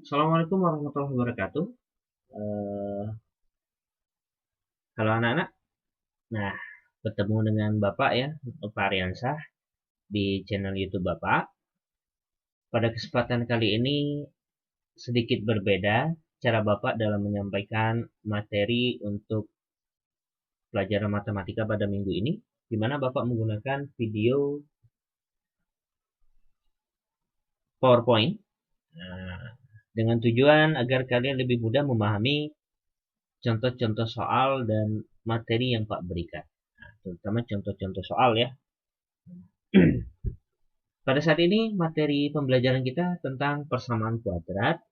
Assalamualaikum warahmatullahi wabarakatuh. Eh, Halo anak-anak. Nah, bertemu dengan Bapak ya, Pak Aryansah di channel YouTube Bapak. Pada kesempatan kali ini sedikit berbeda cara Bapak dalam menyampaikan materi untuk pelajaran matematika pada minggu ini, di mana Bapak menggunakan video PowerPoint. Nah, dengan tujuan agar kalian lebih mudah memahami contoh-contoh soal dan materi yang Pak berikan. Nah, terutama contoh-contoh soal ya. Pada saat ini materi pembelajaran kita tentang persamaan kuadrat.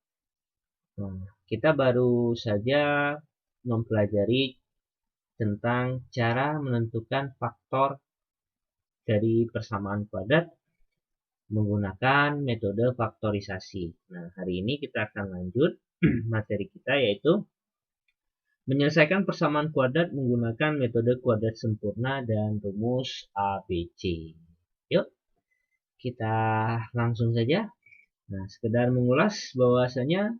Nah, kita baru saja mempelajari tentang cara menentukan faktor dari persamaan kuadrat menggunakan metode faktorisasi. Nah, hari ini kita akan lanjut materi kita yaitu menyelesaikan persamaan kuadrat menggunakan metode kuadrat sempurna dan rumus ABC. Yuk, kita langsung saja. Nah, sekedar mengulas bahwasanya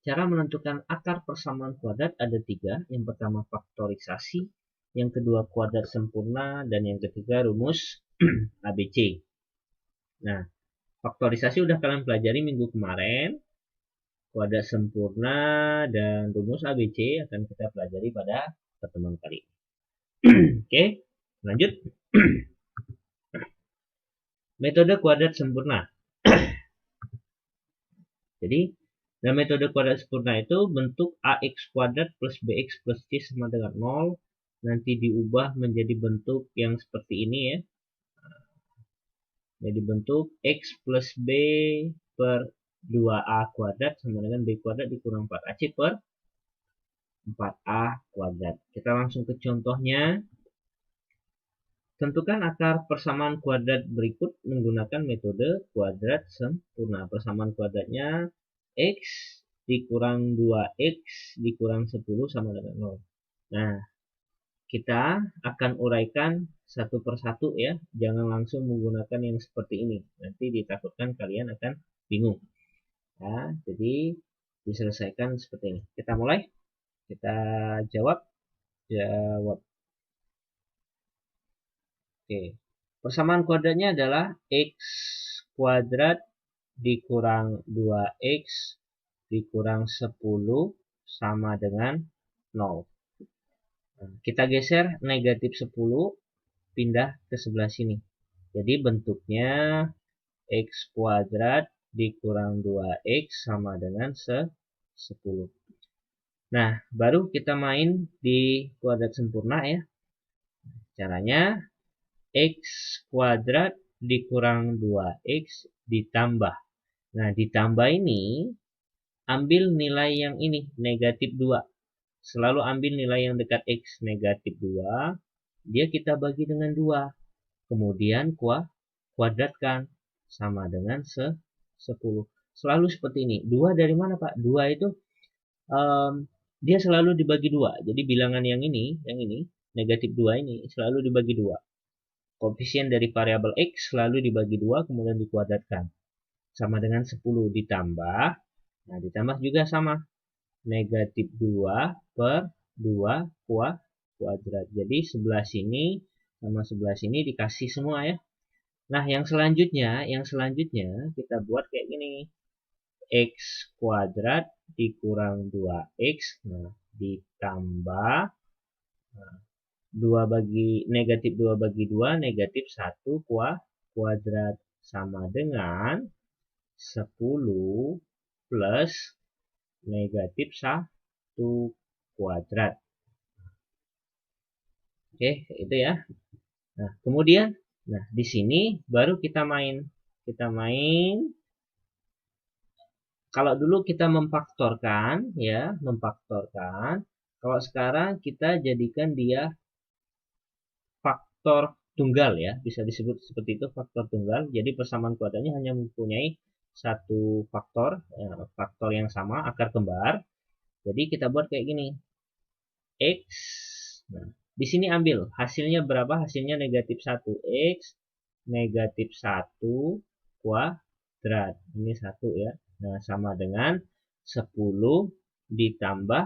cara menentukan akar persamaan kuadrat ada tiga. Yang pertama faktorisasi, yang kedua kuadrat sempurna, dan yang ketiga rumus ABC. Nah, faktorisasi udah kalian pelajari minggu kemarin. Kuadrat sempurna dan rumus ABC akan kita pelajari pada pertemuan kali ini. Oke, lanjut. Metode kuadrat sempurna. Jadi, dalam metode kuadrat sempurna itu bentuk ax kuadrat plus bx plus c sama dengan 0 nanti diubah menjadi bentuk yang seperti ini ya. Jadi bentuk x plus b per 2a kuadrat sama dengan b kuadrat dikurang 4ac per 4a kuadrat. Kita langsung ke contohnya. Tentukan akar persamaan kuadrat berikut menggunakan metode kuadrat sempurna. Persamaan kuadratnya x dikurang 2x dikurang 10 sama dengan 0. Nah, kita akan uraikan satu persatu ya. Jangan langsung menggunakan yang seperti ini. Nanti ditakutkan kalian akan bingung. Nah, jadi diselesaikan seperti ini. Kita mulai. Kita jawab. Oke. Persamaan kuadratnya adalah x kuadrat dikurang 2x dikurang 10 sama dengan 0. Nah, kita geser negatif 10 pindah ke sebelah sini. Jadi bentuknya x kuadrat dikurang 2x sama dengan 10. Nah, baru kita main di kuadrat sempurna ya. Caranya x kuadrat dikurang 2x ditambah. Nah, ditambah ini ambil nilai yang ini, negatif 2. Selalu ambil nilai yang dekat x, negatif 2. Dia kita bagi dengan 2. Kemudian kuadratkan sama dengan 10. Selalu seperti ini. 2 dari mana, Pak? 2 itu dia selalu dibagi 2. Jadi bilangan yang ini, negatif 2 ini selalu dibagi 2. Koefisien dari variabel x selalu dibagi 2 kemudian dikuadratkan. Sama dengan 10 ditambah. Nah, ditambah juga sama. Negatif 2 per 2 kuadrat. Jadi sebelah sini sama sebelah sini dikasih semua ya. Nah, yang selanjutnya kita buat kayak gini. X kuadrat dikurang 2x. Nah, ditambah. Nah, 2 bagi negatif 2 bagi 2 negatif 1 kuadrat sama dengan 10 plus negatif 1 kuadrat. Oke, itu ya. Nah, kemudian di sini baru kita main. Kalau dulu kita memfaktorkan ya, Kalau sekarang kita jadikan dia faktor tunggal ya, bisa disebut seperti itu, faktor tunggal. Jadi persamaan kuadratnya hanya mempunyai satu faktor, faktor yang sama, akar kembar. Jadi kita buat kayak gini. X. Nah, di sini ambil hasilnya berapa? Hasilnya negatif 1. X negatif 1 kuadrat. Ini 1 ya. Nah, sama dengan 10 ditambah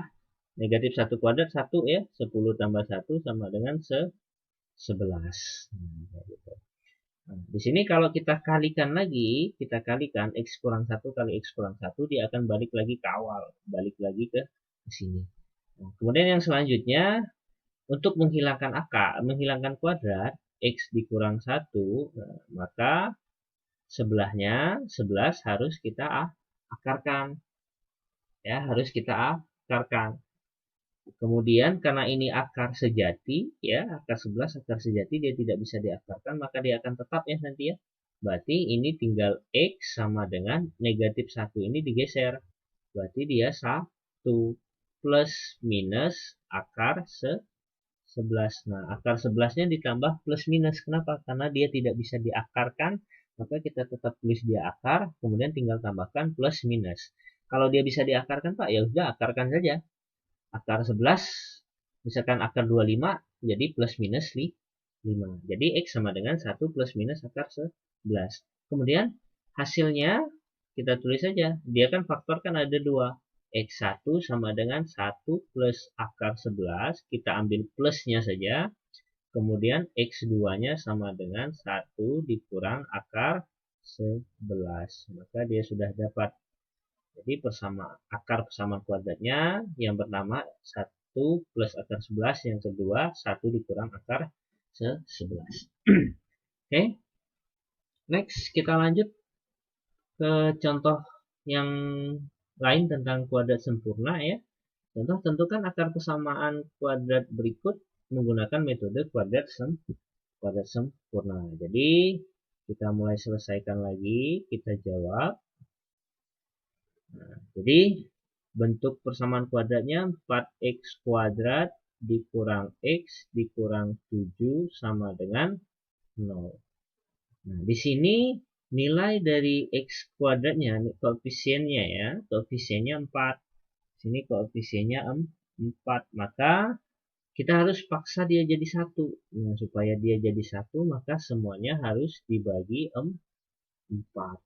negatif 1 kuadrat 1 ya. 10 tambah 1 sama dengan 11. Nah, di sini kalau kita kalikan lagi, kita kalikan X kurang 1 kali X kurang 1, dia akan balik lagi ke awal. Balik lagi ke sini. Nah, kemudian yang selanjutnya, untuk menghilangkan akar, menghilangkan kuadrat, X dikurang 1, nah, maka sebelahnya 11 harus kita akarkan. Ya, harus kita akarkan. Kemudian karena ini akar sejati, ya, akar 11 akar sejati, dia tidak bisa diakarkan, maka dia akan tetap ya nanti ya. Berarti ini tinggal X sama dengan negatif 1 ini digeser. Berarti dia 1 plus minus akar 11. Nah, akar 11-nya ditambah plus minus. Kenapa? Karena dia tidak bisa diakarkan, maka kita tetap tulis dia akar, kemudian tinggal tambahkan plus minus. Kalau dia bisa diakarkan, Pak, ya udah akarkan saja. Akar 11, misalkan akar 25, jadi plus minus 5. Jadi X sama dengan 1 plus minus akar 11. Kemudian hasilnya kita tulis saja. Dia kan faktor kan ada 2. X1 sama dengan 1 plus akar 11. Kita ambil plusnya saja. Kemudian X2-nya sama dengan 1 dikurang akar 11. Maka dia sudah dapat. Jadi akar persamaan kuadratnya yang pertama 1 plus akar 11, yang kedua 1 dikurang akar 11. Oke. Next kita lanjut ke contoh yang lain tentang kuadrat sempurna ya. Contoh, tentukan akar persamaan kuadrat berikut menggunakan metode kuadrat sempurna. Jadi kita mulai selesaikan lagi, kita jawab. Nah, jadi bentuk persamaan kuadratnya 4x kuadrat dikurang x dikurang 7 sama dengan 0. Nah, di sini nilai dari x kuadratnya, koefisiennya ya, koefisiennya 4. Sini koefisiennya 4, maka kita harus paksa dia jadi 1. Nah, supaya dia jadi 1, maka semuanya harus dibagi 4.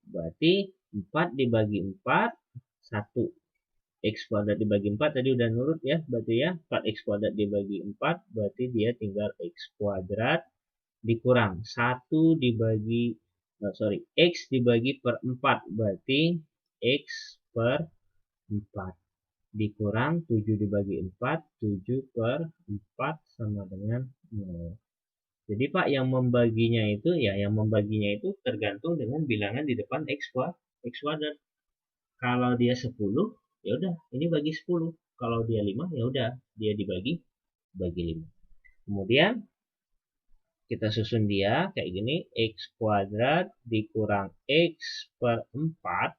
Berarti 4 dibagi 4, 1. X kuadrat dibagi 4 tadi udah nurut ya, berarti ya 4x kuadrat dibagi 4, berarti dia tinggal x kuadrat dikurang 1 dibagi X dibagi per 4, berarti X per 4 dikurang 7 dibagi 4, 7 per 4 sama dengan 0. Jadi Pak, yang membaginya itu tergantung dengan bilangan di depan X kuadrat. Kalau dia 10, ya udah ini bagi 10. Kalau dia 5, ya udah dia dibagi 5. Kemudian kita susun dia kayak gini, X kuadrat dikurang X per 4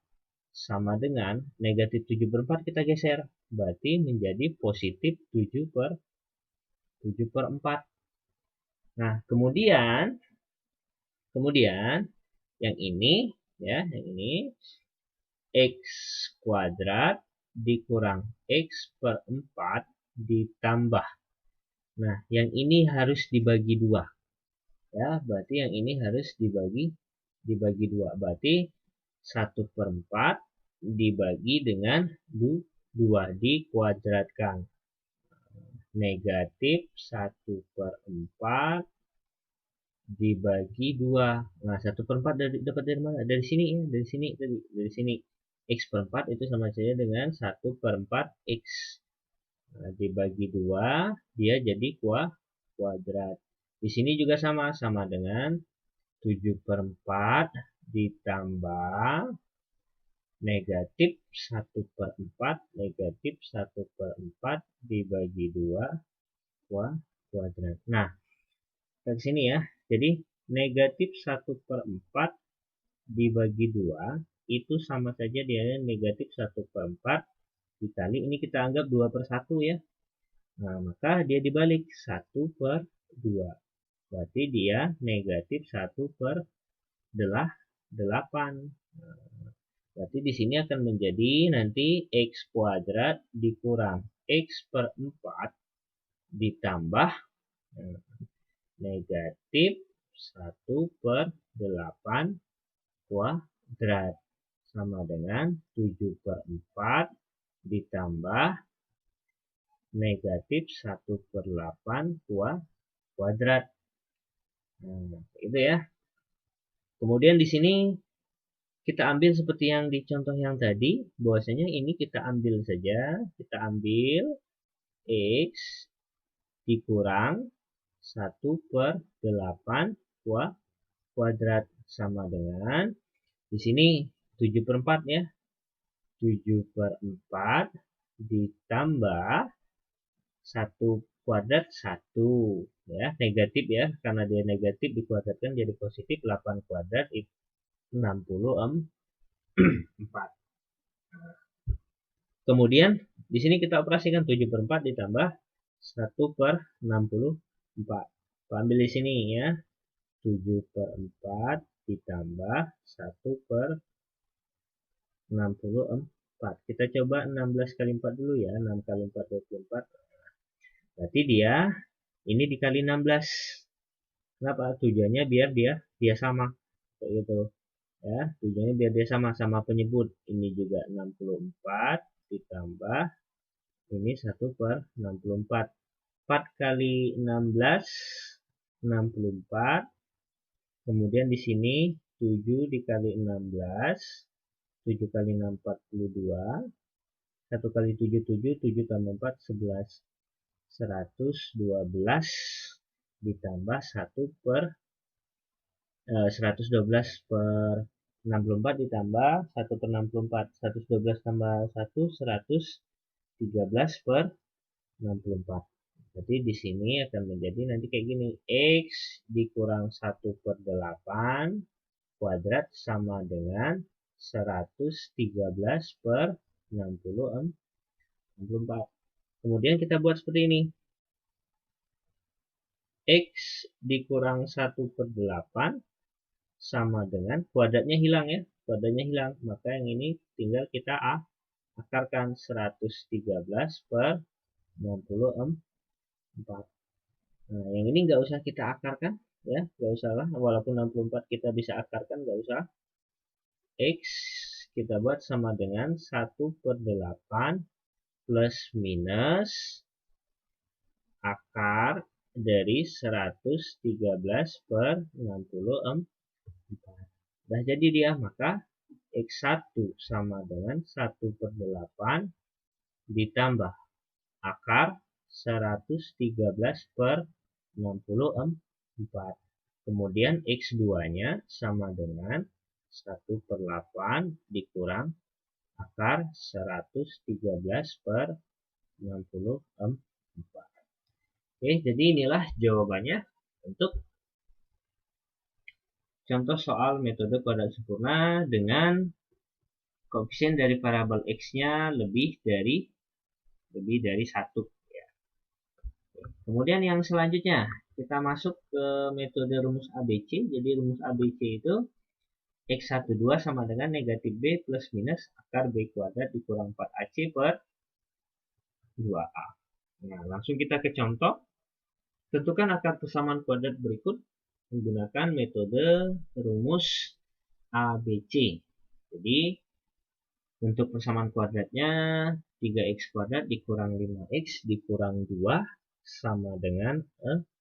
sama dengan negatif 7 per 4 kita geser. Berarti menjadi positif 7 per 4. Nah, kemudian yang ini ya, yang ini X kuadrat dikurang X per 4 ditambah. Nah, yang ini harus dibagi 2. Ya, berarti yang ini harus dibagi 2. Berarti 1 per 4 dibagi dengan 2 dikuadratkan. Negatif 1 per 4 dibagi 2. Nah, 1 per 4 dapat dari mana? Dari sini ya, dari sini tadi, dari sini. X per 4 itu sama saja dengan 1 per 4 X. Nah, dibagi 2, dia jadi kuadrat. Di sini juga sama dengan 7 per 4 ditambah negatif 1 per 4, negatif 1 per 4 dibagi 2 kuadrat. Nah, ke sini ya. Jadi negatif 1 per 4 dibagi 2 itu sama saja dia negatif 1 per 4 dikali, ini kita anggap 2 per 1 ya. Nah, maka dia dibalik 1 per 2. Berarti dia negatif 1 per 8. Nah, berarti di sini akan menjadi nanti X kuadrat dikurang X per 4 ditambah negatif 1 per 8 kuadrat sama dengan 7 per 4 ditambah negatif 1/8 kuadrat. Nah, itu ya. Kemudian di sini kita ambil seperti yang di contoh yang tadi, bahwasanya ini kita ambil saja, kita ambil X dikurang 1/8 kuadrat sama dengan, di sini 7/4 ya, 7/4 ditambah 1 kuadrat 1 ya, negatif ya, karena dia negatif dikuadratkan jadi positif, 8 kuadrat itu 64. Kemudian di sini kita operasikan 7/4 ditambah 1/64. Ambil di sini ya, 7/4 ditambah 1/64. Kita coba 16 kali 4 dulu ya, 6 kali 4 24. Berarti dia ini dikali 16. Kenapa? Tujuannya biar dia sama kayak gitu ya, tujuannya biar dia sama penyebut. Ini juga 64 ditambah ini 1/64. 4 kali 16 64. Kemudian di sini 7 dikali 16, 7 kali 6 42, 1 kali 7 7, 7 tambah 4 11, 112 ditambah 1/112/64 ditambah 1/64, 112 tambah 1 113/64. Jadi di sini akan menjadi nanti kayak gini, X dikurang 1/8 kuadrat sama dengan 113/64. Kemudian kita buat seperti ini. X dikurang 1/8 sama dengan, kuadratnya hilang ya, kuadratnya hilang, maka yang ini tinggal kita akarkan 113/64. Nah, yang ini nggak usah kita akarkan ya, nggak usah lah, walaupun 64 kita bisa akarkan, nggak usah. X kita buat sama dengan 1/8 plus minus akar dari 113/64. Nah, jadi dia, maka X1 sama dengan 1/8 ditambah akar 113/64. Kemudian X2-nya sama dengan 1/8 dikurang akar 113/64. Oke, jadi inilah jawabannya untuk contoh soal metode kuadrat sempurna dengan koefisien dari parabol X-nya lebih dari 1 ya. Kemudian yang selanjutnya kita masuk ke metode rumus ABC. Jadi rumus ABC itu X12 sama dengan negatif B plus minus akar B kuadrat dikurang 4AC per 2A. Nah, langsung kita ke contoh. Tentukan akar persamaan kuadrat berikut menggunakan metode rumus ABC. Jadi untuk persamaan kuadratnya 3x kuadrat dikurang 5x dikurang 2 sama dengan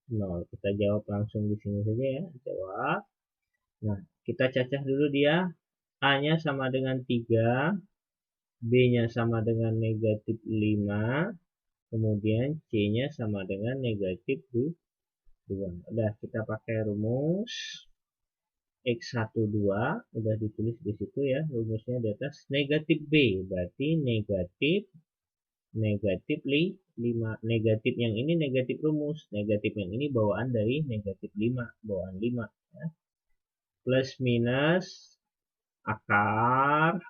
0. Kita jawab langsung di sini saja ya. Jawab. Nah, kita cacah dulu dia. A-nya sama dengan 3, B-nya sama dengan negatif 5, kemudian C-nya sama dengan negatif 2. Udah kita pakai rumus X12, udah ditulis di situ ya, rumusnya di atas. Negatif B berarti negatif 5. Negatif yang ini negatif rumus, negatif yang ini bawaan dari negatif 5, bawaan 5 ya. Plus minus akar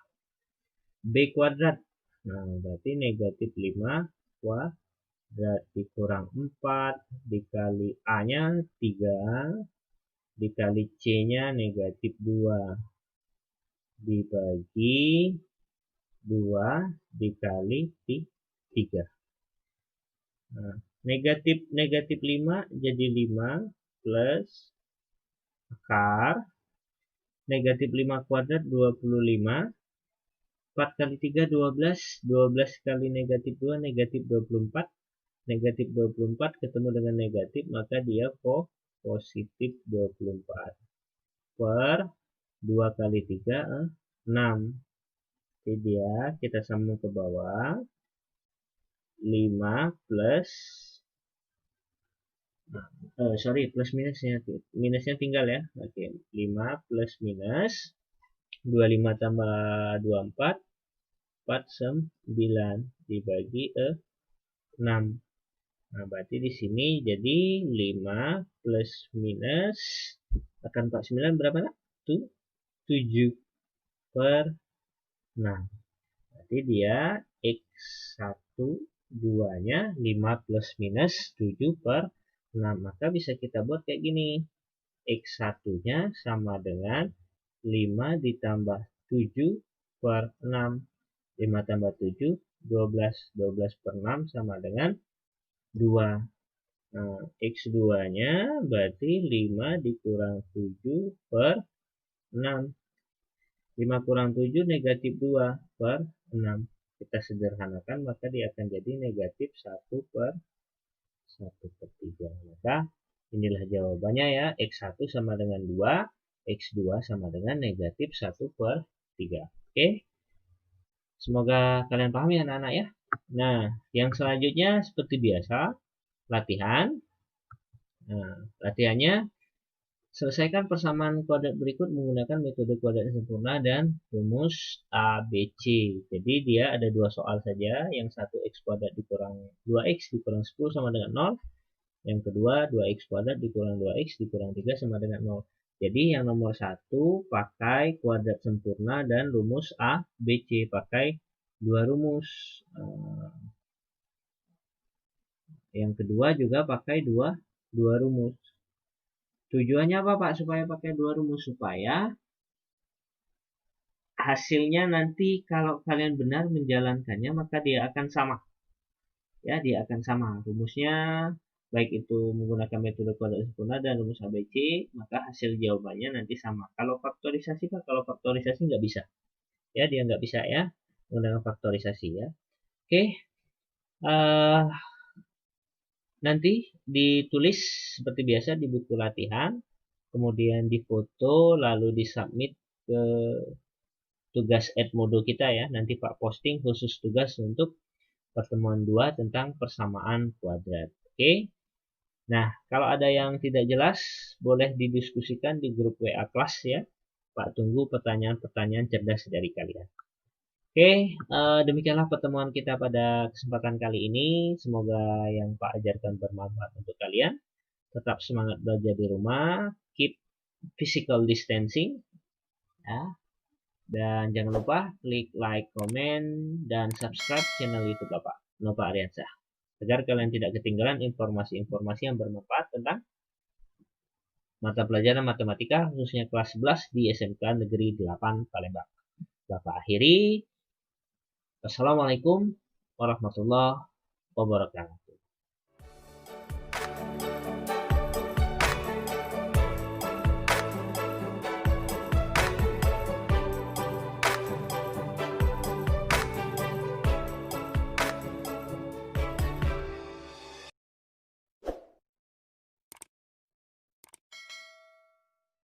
B kuadrat. Nah, berarti negatif 5 kuadrat dikurang 4 dikali A-nya 3 dikali C-nya negatif 2 dibagi 2 dikali 3. Nah, negatif 5 jadi 5 plus akar negatif 5 kuadrat 25 4 kali 3, 12. 12 kali negatif 2, negatif 24. Negatif 24 ketemu dengan negatif, maka dia positif 24. Per 2 kali 3, 6. Jadi dia, kita sambung ke bawah. 5 plus, plus minusnya tinggal ya. Oke, 5 plus minus. 25 tambah 24, 9 dibagi 6. Nah, berarti di sini jadi 5 plus minus akan 49 berapa nak? 7 per 6. Berarti dia X1 2-nya 5 plus minus 7 per 6. Maka bisa kita buat kayak gini. X1-nya sama dengan 5 ditambah 7 per 6. 5 tambah 7, 12. 12 per 6 sama dengan 2. Nah, X2-nya berarti 5 dikurang 7 per 6. 5 kurang 7 negatif 2 per 6. Kita sederhanakan, maka dia akan jadi negatif 1 per 3. Maka inilah jawabannya ya. X1 sama dengan 2, X2 sama dengan negatif 1 per 3. Oke. Semoga kalian paham ya anak-anak ya. Nah, yang selanjutnya seperti biasa, latihan. Nah, latihannya selesaikan persamaan kuadrat berikut menggunakan metode kuadrat sempurna dan rumus ABC. Jadi dia ada dua soal saja. Yang satu X kuadrat dikurang 2X dikurang 10 sama dengan 0. Yang kedua 2X kuadrat dikurang 2X dikurang 3 sama dengan 0. Jadi yang nomor 1 pakai kuadrat sempurna dan rumus ABC. Pakai dua rumus. Yang kedua juga pakai dua rumus. Tujuannya apa Pak? Supaya pakai dua rumus, supaya hasilnya nanti kalau kalian benar menjalankannya maka dia akan sama. Ya, dia akan sama. Rumusnya baik itu menggunakan metode kuadrat sempurna dan rumus ABC, maka hasil jawabannya nanti sama. Kalau faktorisasi Pak, kalau faktorisasi nggak bisa. Ya, dia nggak bisa ya menggunakan faktorisasi ya. Oke. Nanti ditulis seperti biasa di buku latihan, kemudian difoto, lalu disubmit ke tugas Edmodo kita ya. Nanti Pak posting khusus tugas untuk pertemuan 2 tentang persamaan kuadrat. Oke. Nah, kalau ada yang tidak jelas, boleh didiskusikan di grup WA kelas ya. Pak tunggu pertanyaan-pertanyaan cerdas dari kalian. Oke, demikianlah pertemuan kita pada kesempatan kali ini. Semoga yang Pak ajarkan bermanfaat untuk kalian. Tetap semangat belajar di rumah. Keep physical distancing. Ya. Dan jangan lupa klik like, komen, dan subscribe channel YouTube Bapak Nova Aryansyah, agar kalian tidak ketinggalan informasi-informasi yang bermanfaat tentang mata pelajaran matematika, khususnya kelas 11 di SMK Negeri 8 Palembang. Bapak akhiri. Wassalamualaikum warahmatullahi wabarakatuh.